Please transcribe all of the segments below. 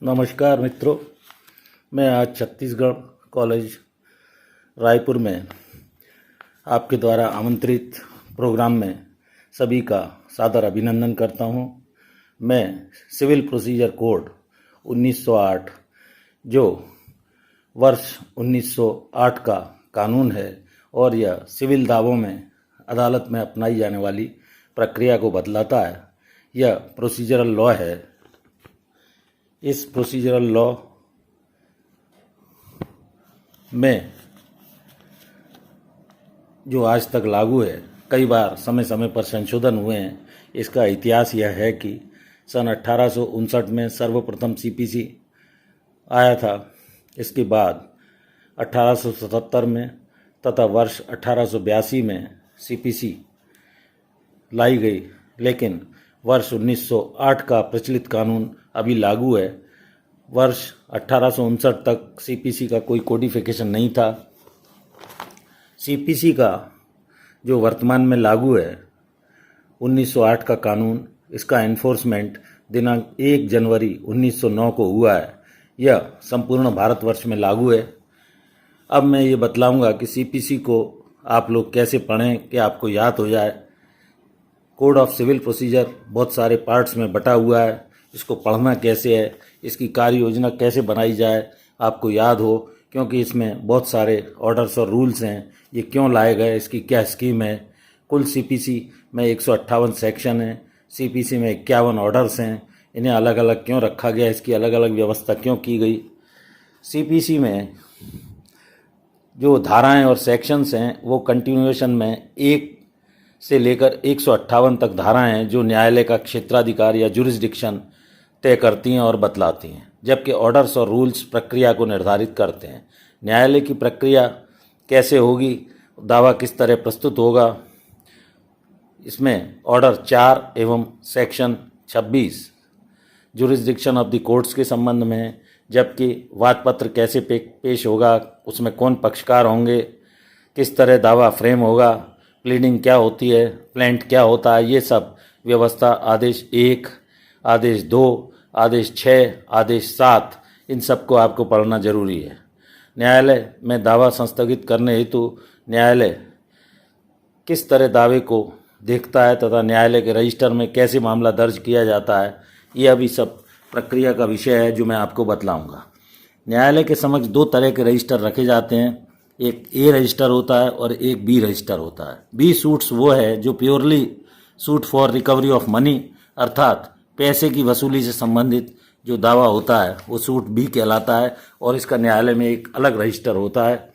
नमस्कार मित्रों, मैं आज छत्तीसगढ़ कॉलेज रायपुर में आपके द्वारा आमंत्रित प्रोग्राम में सभी का सादर अभिनंदन करता हूं। मैं सिविल प्रोसीजर कोड 1908 जो वर्ष 1908 का कानून है और यह सिविल दावों में अदालत में अपनाई जाने वाली प्रक्रिया को बतलाता है। यह प्रोसीजरल लॉ है। इस प्रोसीजरल लॉ में जो आज तक लागू है, कई बार समय समय पर संशोधन हुए हैं। इसका इतिहास यह है कि सन 1859 में सर्वप्रथम सीपीसी आया था। इसके बाद 1877 में तथा वर्ष 1882 में सीपीसी लाई गई, लेकिन वर्ष 1908 का प्रचलित कानून अभी लागू है। वर्ष 1859 तक सीपीसी का कोई कोडिफिकेशन नहीं था। सीपीसी का जो वर्तमान में लागू है 1908 का कानून, इसका एनफोर्समेंट दिनांक 1 जनवरी 1909 को हुआ है। यह संपूर्ण भारतवर्ष में लागू है। अब मैं ये बतलाऊंगा कि सीपीसी को आप लोग कैसे पढ़ें कि आपको याद हो जाए। कोड ऑफ सिविल प्रोसीजर बहुत सारे पार्ट्स में बटा हुआ है। इसको पढ़ना कैसे है, इसकी कार्य योजना कैसे बनाई जाए, आपको याद हो, क्योंकि इसमें बहुत सारे ऑर्डर्स और रूल्स हैं। ये क्यों लाए गए, इसकी क्या स्कीम है। कुल सीपीसी में 158 सेक्शन हैं। सीपीसी में 51 ऑर्डर्स हैं। इन्हें अलग अलग क्यों रखा गया, इसकी अलग अलग व्यवस्था क्यों की गई। सीपीसी में जो धाराएं और सेक्शंस हैं वो कंटिन्यूएशन में 1 से लेकर 158 तक धाराएं हैं जो न्यायालय का क्षेत्राधिकार या जुरिस्डिक्शन तय करती हैं और बतलाती हैं, जबकि ऑर्डर्स और रूल्स प्रक्रिया को निर्धारित करते हैं। न्यायालय की प्रक्रिया कैसे होगी, दावा किस तरह प्रस्तुत होगा, इसमें ऑर्डर 4 एवं section 26 jurisdiction of the courts के संबंध में है। जबकि वाद पत्र कैसे पेश होगा, उसमें कौन पक्षकार होंगे, किस तरह दावा फ्रेम होगा, प्लीडिंग क्या होती है, प्लेंट क्या होता है, ये सब व्यवस्था आदेश 1, आदेश 2, आदेश 6, आदेश 7, इन सब को आपको पढ़ना जरूरी है। न्यायालय में दावा संस्थगित करने हेतु न्यायालय किस तरह दावे को देखता है तथा न्यायालय के रजिस्टर में कैसे मामला दर्ज किया जाता है, यह भी सब प्रक्रिया का विषय है जो मैं आपको बतलाऊंगा। न्यायालय के समक्ष 2 तरह के रजिस्टर रखे जाते हैं। एक ए रजिस्टर होता है और एक बी रजिस्टर होता है। बी सूट्स वो है जो purely suit for recovery of money, अर्थात पैसे की वसूली से संबंधित जो दावा होता है वो सूट बी कहलाता है और इसका न्यायालय में एक अलग रजिस्टर होता है।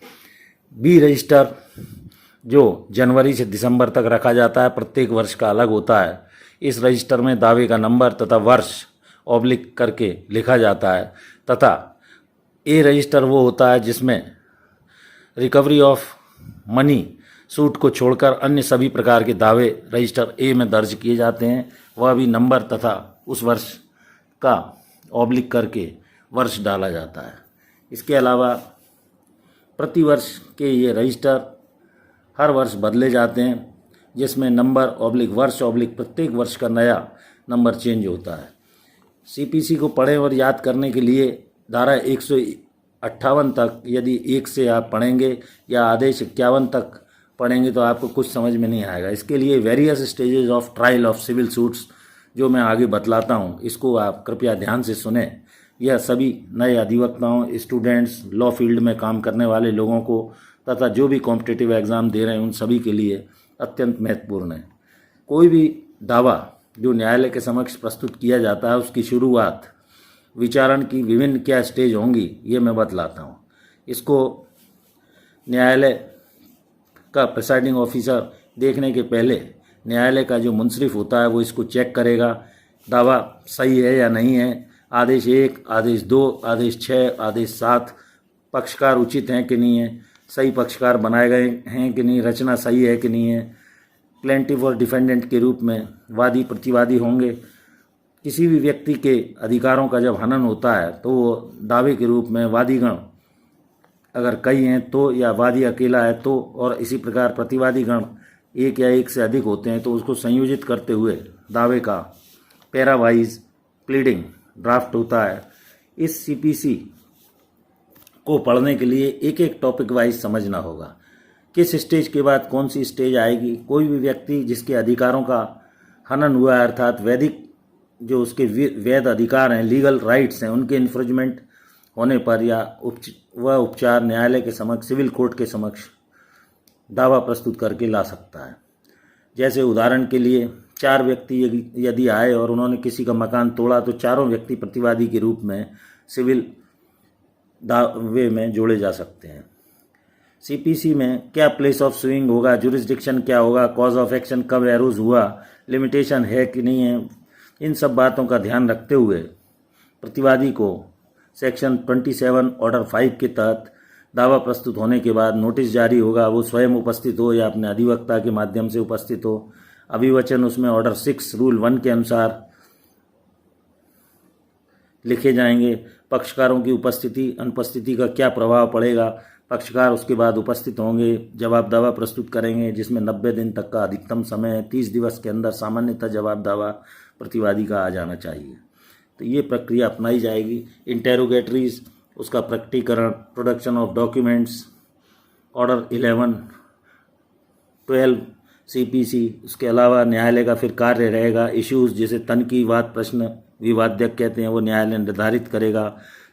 बी रजिस्टर जो जनवरी से दिसंबर तक रखा जाता है, प्रत्येक वर्ष का अलग होता है। इस रजिस्टर में दावे का नंबर तथा वर्ष ऑब्लिक करके लिखा जाता है। तथा ए रजिस्टर वो होता है जिसमें रिकवरी ऑफ मनी सूट को छोड़कर अन्य सभी प्रकार के दावे रजिस्टर ए में दर्ज किए जाते हैं। वह भी नंबर तथा उस वर्ष का ऑब्लिक करके वर्ष डाला जाता है। इसके अलावा प्रतिवर्ष के ये रजिस्टर हर वर्ष बदले जाते हैं, जिसमें नंबर ऑब्लिक वर्ष ऑब्लिक प्रत्येक वर्ष का नया नंबर चेंज होता है। सीपीसी को पढ़ें और याद करने के लिए धारा 158 तक यदि 1 से आप पढ़ेंगे या आदेश 51 तक पढ़ेंगे तो आपको कुछ समझ में नहीं आएगा। इसके लिए various stages of trial of civil suits जो मैं आगे बतलाता हूँ, इसको आप कृपया ध्यान से सुने। यह सभी नए अधिवक्ताओं, स्टूडेंट्स, लॉ फील्ड में काम करने वाले लोगों को तथा जो भी कॉम्पिटिटिव एग्ज़ाम दे रहे हैं उन सभी के लिए अत्यंत महत्वपूर्ण है। कोई भी दावा जो न्यायालय के समक्ष प्रस्तुत किया जाता है उसकी शुरुआत विचारण की विभिन्न क्या स्टेज होंगी ये मैं बतलाता हूँ। इसको न्यायालय का प्रिसाइडिंग ऑफिसर देखने के पहले न्यायालय का जो मुंसरिफ होता है वो इसको चेक करेगा, दावा सही है या नहीं है। आदेश 1, आदेश 2, आदेश 6, आदेश 7 पक्षकार उचित हैं कि नहीं है, सही पक्षकार बनाए गए हैं कि नहीं, रचना सही है कि नहीं है। प्लेंटिफ और डिफेंडेंट के रूप में वादी प्रतिवादी होंगे। किसी भी व्यक्ति के अधिकारों का जब हनन होता है तो वो दावे के रूप में वादीगण अगर कई हैं तो, या वादी अकेला है तो, और इसी प्रकार प्रतिवादीगण 1 या 1 से अधिक होते हैं तो उसको संयोजित करते हुए दावे का पैरावाइज प्लीडिंग ड्राफ्ट होता है। इस सीपीसी को पढ़ने के लिए एक एक टॉपिक वाइज समझना होगा, किस स्टेज के बाद कौन सी स्टेज आएगी। कोई भी व्यक्ति जिसके अधिकारों का हनन हुआ है, अर्थात वैदिक जो उसके वैध अधिकार हैं, लीगल राइट्स हैं, उनके इन्फ्रिंजमेंट होने पर या वह उपचार न्यायालय के समक्ष, सिविल कोर्ट के समक्ष दावा प्रस्तुत करके ला सकता है। जैसे उदाहरण के लिए 4 व्यक्ति यदि आए और उन्होंने किसी का मकान तोड़ा तो चारों व्यक्ति प्रतिवादी के रूप में सिविल दावे में जोड़े जा सकते हैं। सीपीसी में क्या प्लेस ऑफ सुइंग होगा, जुरिस्डिक्शन क्या होगा, कॉज ऑफ एक्शन कब एरोज हुआ, लिमिटेशन है कि नहीं है, इन सब बातों का ध्यान रखते हुए प्रतिवादी को सेक्शन 27 ऑर्डर 5 के तहत दावा प्रस्तुत होने के बाद नोटिस जारी होगा। वो स्वयं उपस्थित हो या अपने अधिवक्ता के माध्यम से उपस्थित हो। अभिवचन उसमें ऑर्डर 6 रूल 1 के अनुसार लिखे जाएंगे। पक्षकारों की उपस्थिति अनुपस्थिति का क्या प्रभाव पड़ेगा, पक्षकार उसके बाद उपस्थित होंगे, जवाब दावा प्रस्तुत करेंगे, जिसमें 90 दिन तक का अधिकतम समय है। 30 दिवस के अंदर सामान्यतः जवाब दावा प्रतिवादी का आ जाना चाहिए। तो ये प्रक्रिया अपनाई जाएगी। इंटेरोगेटरीज, उसका प्रकटीकरण, production of documents, order 11, 12 CPC. उसके अलावा न्यायालय का फिर कार्य रहेगा इश्यूज, जैसे तनकी, वाद प्रश्न, विवाद्यक कहते हैं, वो न्यायालय निर्धारित करेगा।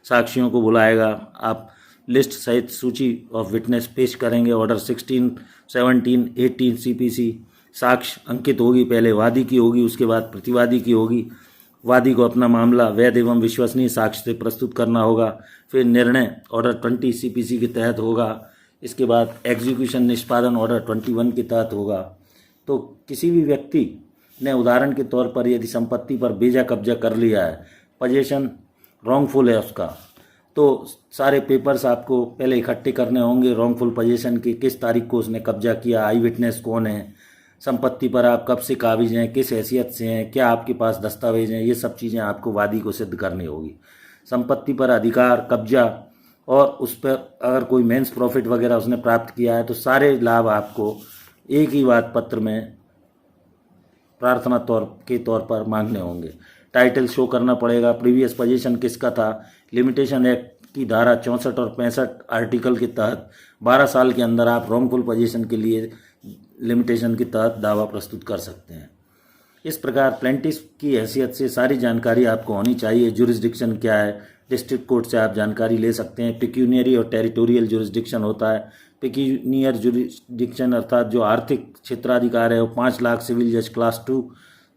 साक्षियों को बुलाएगा, आप लिस्ट सहित सूची ऑफ विटनेस पेश करेंगे। Order 16, 17, 18 CPC. साक्ष्य अंकित होगी, पहले वादी की होगी, उसके बाद प्रतिवादी की होगी। वादी को अपना मामला वैध एवं विश्वसनीय साक्ष्य से प्रस्तुत करना होगा। फिर निर्णय ऑर्डर 20 सीपीसी के तहत होगा। इसके बाद एग्जीक्यूशन, निष्पादन ऑर्डर 21 के तहत होगा। तो किसी भी व्यक्ति ने उदाहरण के तौर पर यदि संपत्ति पर बेजा कब्जा कर लिया है, पोजीशन रॉन्गफुल है उसका, तो सारे पेपर्स आपको पहले इकट्ठे करने होंगे। रॉन्गफुल पोजीशन की किस तारीख को उसने कब्जा किया, आई विटनेस कौन है, संपत्ति पर आप कब से काबिज हैं, किस हैसियत से हैं, क्या आपके पास दस्तावेज हैं, ये सब चीज़ें आपको वादी को सिद्ध करनी होगी। संपत्ति पर अधिकार, कब्जा और उस पर अगर कोई मेंस प्रॉफिट वगैरह उसने प्राप्त किया है तो सारे लाभ आपको एक ही वाद पत्र में प्रार्थना के तौर पर मांगने होंगे। टाइटल शो करना पड़ेगा, प्रीवियस पोजीशन किसका था। लिमिटेशन एक्ट की धारा 64 और 65 आर्टिकल के तहत 12 साल के अंदर आप रॉन्गफुल पोजीशन के लिए लिमिटेशन के तहत दावा प्रस्तुत कर सकते हैं। इस प्रकार प्लेंटिफ की हैसियत से सारी जानकारी आपको होनी चाहिए। जुरिस्डिक्शन क्या है, डिस्ट्रिक्ट कोर्ट से आप जानकारी ले सकते हैं। पिक्यूनियरी और टेरिटोरियल जुरिस्डिक्शन होता है। पिक्यूनियर जुरिस्डिक्शन अर्थात जो आर्थिक क्षेत्राधिकार है वो 5 लाख सिविल जज क्लास 2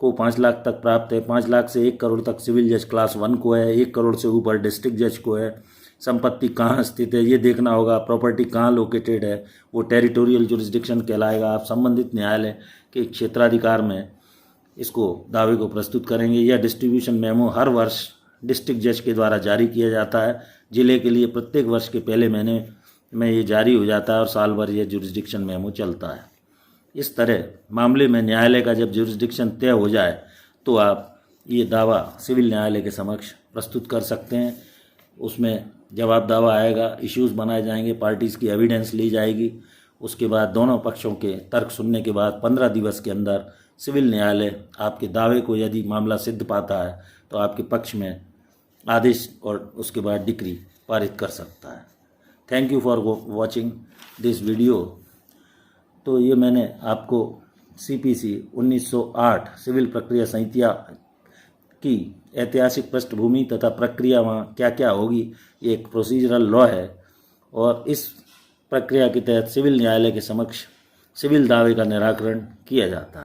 को 5 लाख तक प्राप्त है। 5 लाख से 1 करोड़ तक सिविल जज क्लास 1 को है। 1 करोड़ से ऊपर डिस्ट्रिक्ट जज को है। संपत्ति कहाँ स्थित है ये देखना होगा, प्रॉपर्टी कहाँ लोकेटेड है, वो टेरिटोरियल जुरिस्डिक्शन कहलाएगा। आप संबंधित न्यायालय के क्षेत्राधिकार में इसको दावे को प्रस्तुत करेंगे। यह डिस्ट्रीब्यूशन मेमो हर वर्ष डिस्ट्रिक्ट जज के द्वारा जारी किया जाता है। जिले के लिए प्रत्येक वर्ष के पहले महीने में ये जारी हो जाता है और साल भर यह जुरिस्डिक्शन मेमो चलता है। इस तरह मामले में न्यायालय का जब जुरिस्डिक्शन तय हो जाए तो आप ये दावा सिविल न्यायालय के समक्ष प्रस्तुत कर सकते हैं। उसमें जवाब दावा आएगा, इश्यूज बनाए जाएंगे, पार्टीज़ की एविडेंस ली जाएगी। उसके बाद दोनों पक्षों के तर्क सुनने के बाद 15 दिवस के अंदर सिविल न्यायालय आपके दावे को यदि मामला सिद्ध पाता है तो आपके पक्ष में आदेश और उसके बाद डिक्री पारित कर सकता है। Thank you for watching this video. तो ये मैंने आपको सीपीसी 1908 सिविल प्रक्रिया संहिता की ऐतिहासिक पृष्ठभूमि तथा प्रक्रिया वहाँ क्या क्या होगी, ये एक प्रोसीजरल लॉ है और इस प्रक्रिया के तहत सिविल न्यायालय के समक्ष सिविल दावे का निराकरण किया जाता है।